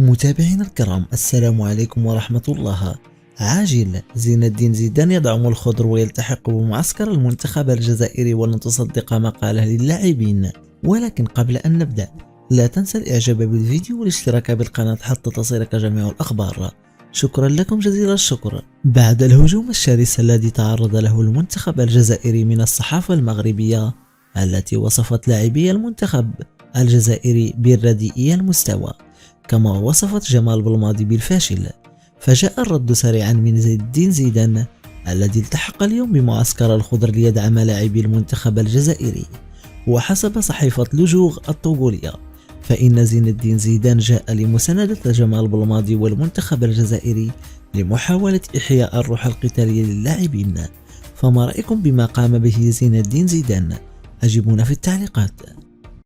متابعينا الكرام، السلام عليكم ورحمة الله. عاجل زين الدين زيدان يدعم الخضر ويلتحق بمعسكر المنتخب الجزائري، ولنتصدق مقاله للاعبين. ولكن قبل أن نبدأ، لا تنسى الإعجاب بالفيديو والاشتراك بالقناة حتى تصلك جميع الأخبار. شكرا لكم جزيل الشكر. بعد الهجوم الشرس الذي تعرض له المنتخب الجزائري من الصحافة المغربية التي وصفت لاعبي المنتخب الجزائري بالرديئي المستوى، كما وصفت جمال بلماضي بالفاشل، فجاء الرد سريعا من زين الدين زيدان الذي التحق اليوم بمعسكر الخضر ليدعم لاعبي المنتخب الجزائري. وحسب صحيفة لوجوغ الطوغولية، فإن زين الدين زيدان جاء لمساندة جمال بلماضي والمنتخب الجزائري لمحاولة إحياء الروح القتالية للاعبين. فما رأيكم بما قام به زين الدين زيدان؟ أجيبونا في التعليقات.